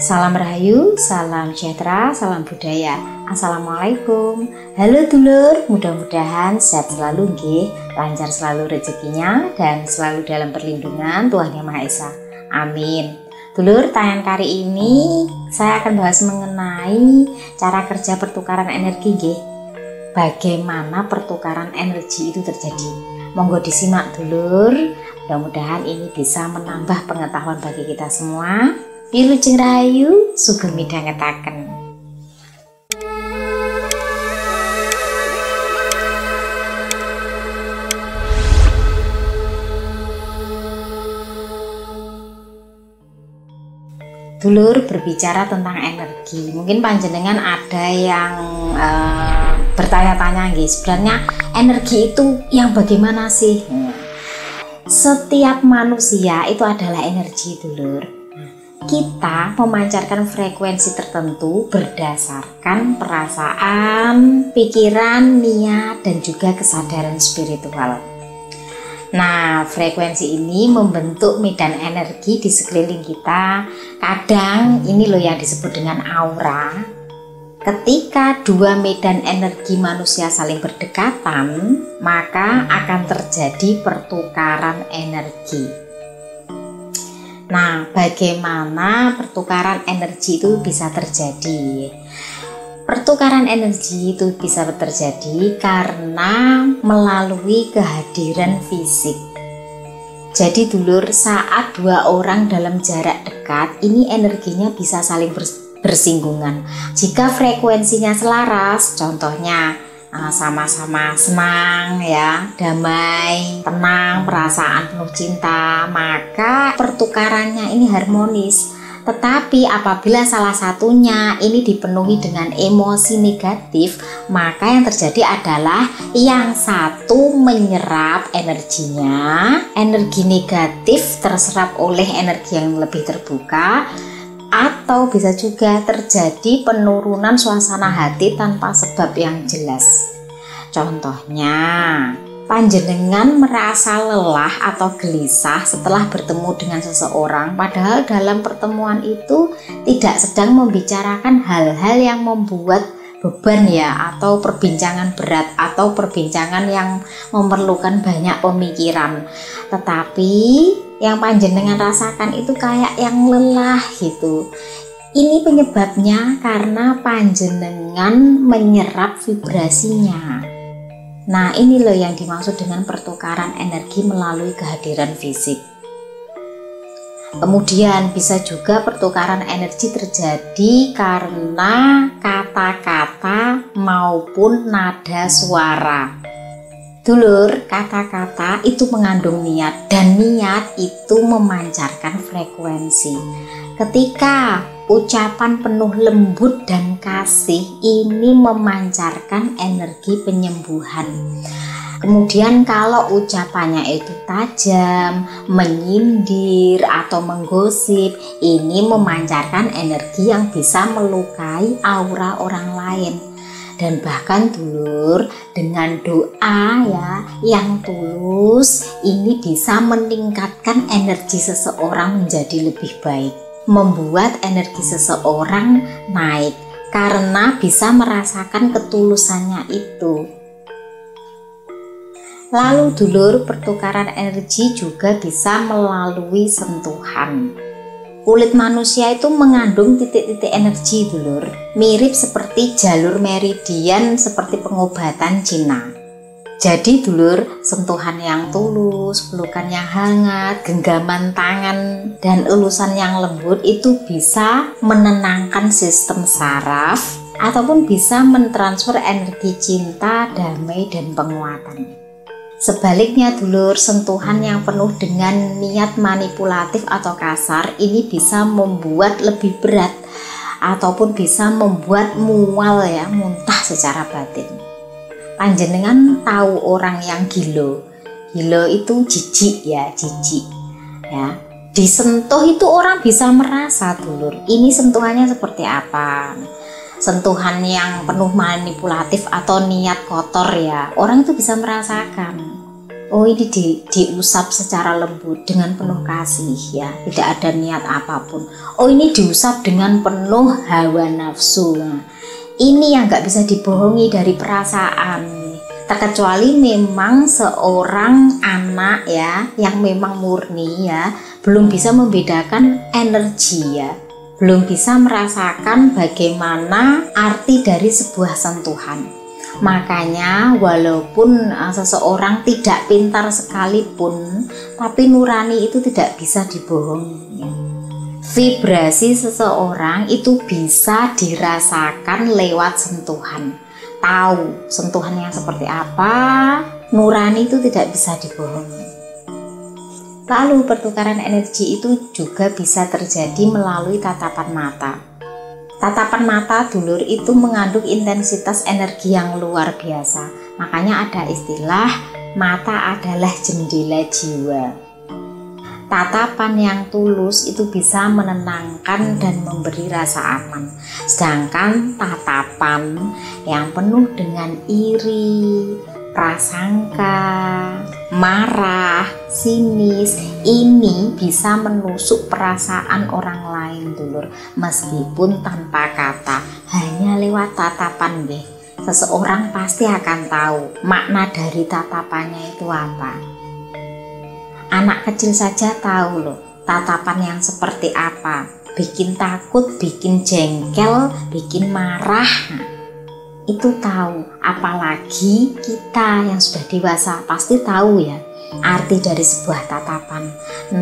Salam Rahayu, salam sejahtera, salam budaya. Assalamualaikum. Halo dulur, mudah-mudahan sehat selalu nggih, lancar selalu rezekinya dan selalu dalam perlindungan Tuhan Yang Maha Esa. Amin. Dulur, tayangan kali ini saya akan bahas mengenai cara kerja pertukaran energi nggih. Bagaimana pertukaran energi itu terjadi? Monggo disimak dulur. Mudah-mudahan ini bisa menambah pengetahuan bagi kita semua. Wilujeng Rahayu, sugeng midhangetaken. Dulur, berbicara tentang energi, mungkin panjenengan ada yang bertanya-tanya nggih, sebenarnya energi itu yang bagaimana sih? Setiap manusia itu adalah energi, dulur. Kita memancarkan frekuensi tertentu berdasarkan perasaan, pikiran, niat, dan juga kesadaran spiritual. Nah, frekuensi ini membentuk medan energi di sekeliling kita. Kadang ini loh yang disebut dengan aura. Ketika dua medan energi manusia saling berdekatan, maka akan terjadi pertukaran energi. Nah, bagaimana pertukaran energi itu bisa terjadi? Pertukaran energi itu bisa terjadi karena melalui kehadiran fisik. Jadi dulur, saat dua orang dalam jarak dekat, ini energinya bisa saling bersinggungan. Jika frekuensinya selaras, contohnya sama-sama senang ya, damai, tenang, perasaan penuh cinta, maka pertukarannya ini harmonis. Tetapi apabila salah satunya ini dipenuhi dengan emosi negatif, maka yang terjadi adalah yang satu menyerap energinya, energi negatif terserap oleh energi yang lebih terbuka, atau bisa juga terjadi penurunan suasana hati tanpa sebab yang jelas. Contohnya, panjenengan merasa lelah atau gelisah setelah bertemu dengan seseorang, padahal dalam pertemuan itu tidak sedang membicarakan hal-hal yang membuat beban ya, atau perbincangan berat, atau perbincangan yang memerlukan banyak pemikiran. Tetapi yang panjenengan rasakan itu kayak yang lelah gitu. Ini penyebabnya karena panjenengan menyerap vibrasinya. Nah, ini loh yang dimaksud dengan pertukaran energi melalui kehadiran fisik. Kemudian bisa juga pertukaran energi terjadi karena kata-kata maupun nada suara. Dulur, kata-kata itu mengandung niat, dan niat itu memancarkan frekuensi. Ketika ucapan penuh lembut dan kasih, ini memancarkan energi penyembuhan. Kemudian kalau ucapannya itu tajam, menyindir, atau menggosip, ini memancarkan energi yang bisa melukai aura orang lain. Dan bahkan dulur, dengan doa ya yang tulus, ini bisa meningkatkan energi seseorang menjadi lebih baik, membuat energi seseorang naik karena bisa merasakan ketulusannya itu. Lalu dulur, pertukaran energi juga bisa melalui sentuhan. Kulit manusia itu mengandung titik-titik energi dulur, mirip seperti jalur meridian seperti pengobatan Cina. Jadi dulur, sentuhan yang tulus, pelukan yang hangat, genggaman tangan, dan elusan yang lembut itu bisa menenangkan sistem saraf ataupun bisa mentransfer energi cinta, damai, dan penguatan. Sebaliknya dulur, sentuhan yang penuh dengan niat manipulatif atau kasar ini bisa membuat lebih berat ataupun bisa membuat mual ya, muntah secara batin. Panjenengan tahu orang yang gilo itu jijik ya, jijik ya. Disentuh itu orang bisa merasa dulur, ini sentuhannya seperti apa. Sentuhan yang penuh manipulatif atau niat kotor ya, orang itu bisa merasakan. Oh, ini diusap secara lembut dengan penuh kasih ya, tidak ada niat apapun. Oh, ini diusap dengan penuh hawa nafsu. Nah, ini yang gak bisa dibohongi dari perasaan, terkecuali memang seorang anak ya yang memang murni ya, belum bisa membedakan energi ya, belum bisa merasakan bagaimana arti dari sebuah sentuhan. Makanya walaupun seseorang tidak pintar sekalipun, tapi nurani itu tidak bisa dibohongi ya. Vibrasi seseorang itu bisa dirasakan lewat sentuhan. Tahu sentuhan yang seperti apa, nurani itu tidak bisa dibohongi. Lalu pertukaran energi itu juga bisa terjadi melalui tatapan mata. Tatapan mata dulur itu mengandung intensitas energi yang luar biasa. Makanya ada istilah mata adalah jendela jiwa. Tatapan yang tulus itu bisa menenangkan dan memberi rasa aman. Sedangkan tatapan yang penuh dengan iri, prasangka, marah, sinis, ini bisa menusuk perasaan orang lain dulur, meskipun tanpa kata, hanya lewat tatapan deh. Seseorang pasti akan tahu makna dari tatapannya itu apa. Anak kecil saja tahu loh tatapan yang seperti apa, bikin takut, bikin jengkel, bikin marah. Itu tahu, apalagi kita yang sudah dewasa pasti tahu ya arti dari sebuah tatapan.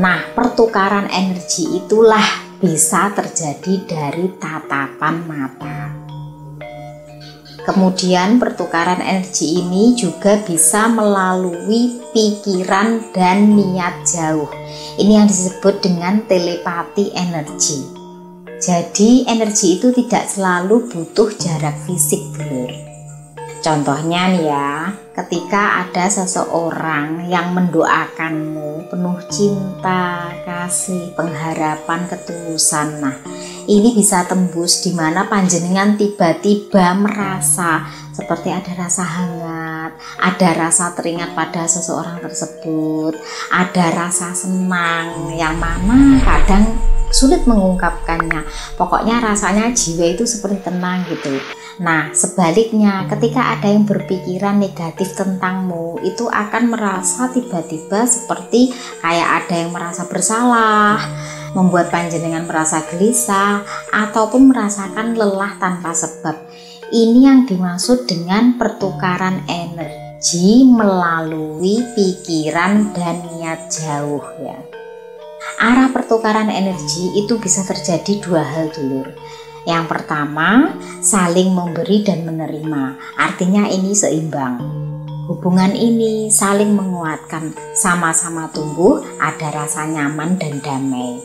Nah, pertukaran energi itulah bisa terjadi dari tatapan mata. Kemudian pertukaran energi ini juga bisa melalui pikiran dan niat jauh. Ini yang disebut dengan telepati energi. Jadi energi itu tidak selalu butuh jarak fisik dulur. Contohnya nih ya, ketika ada seseorang yang mendoakanmu penuh cinta, kasih, pengharapan, ketulusan. Nah, ini bisa tembus di mana panjenengan tiba-tiba merasa seperti ada rasa hangat, ada rasa teringat pada seseorang tersebut, ada rasa senang yang mana kadang sulit mengungkapkannya. Pokoknya rasanya jiwa itu seperti tenang gitu. Nah, sebaliknya ketika ada yang berpikiran negatif tentangmu, itu akan merasa tiba-tiba seperti kayak ada yang merasa bersalah, membuat panjenengan merasa gelisah, ataupun merasakan lelah tanpa sebab. Ini yang dimaksud dengan pertukaran energi melalui pikiran dan niat jauh ya. Arah pertukaran energi itu bisa terjadi dua hal dulur. Yang pertama, saling memberi dan menerima. Artinya ini seimbang. Hubungan ini saling menguatkan, sama-sama tumbuh, ada rasa nyaman dan damai.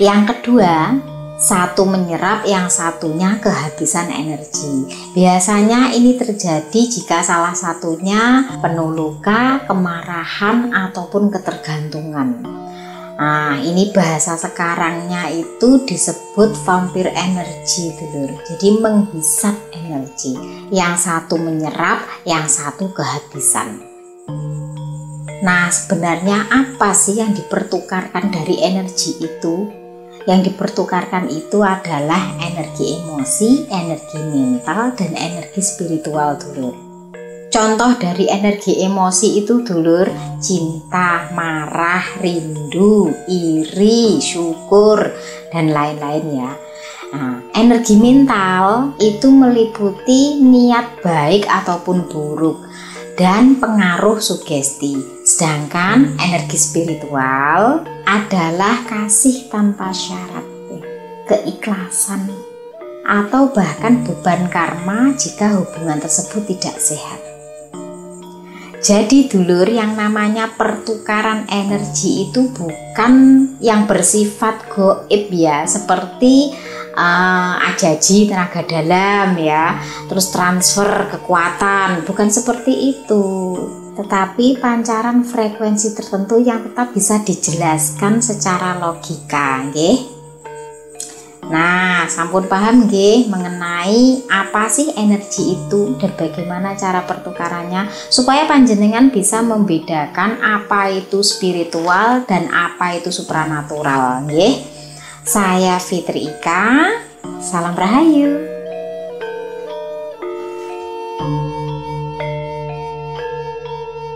Yang kedua, satu menyerap, yang satunya kehabisan energi. Biasanya ini terjadi jika salah satunya penuh luka, kemarahan, ataupun ketergantungan. Nah, ini bahasa sekarangnya itu disebut vampir energi dulur. Jadi menghisap energi. Yang satu menyerap, yang satu kehabisan. Nah, sebenarnya apa sih yang dipertukarkan dari energi itu? Yang dipertukarkan itu adalah energi emosi, energi mental, dan energi spiritual dulur. Contoh dari energi emosi itu dulur, cinta, marah, rindu, iri, syukur, dan lain-lain ya. Nah, energi mental itu meliputi niat baik ataupun buruk dan pengaruh sugesti. Sedangkan energi spiritual adalah kasih tanpa syarat, keikhlasan, atau bahkan beban karma jika hubungan tersebut tidak sehat. Jadi dulur, yang namanya pertukaran energi itu bukan yang bersifat goib ya, seperti ajaji tenaga dalam ya, terus transfer kekuatan, bukan seperti itu. Tetapi pancaran frekuensi tertentu yang tetap bisa dijelaskan secara logika, nggih. Nah, sampun paham nggih mengenai apa sih energi itu dan bagaimana cara pertukarannya supaya panjenengan bisa membedakan apa itu spiritual dan apa itu supranatural nggih. Saya Fitri Ika, salam Rahayu.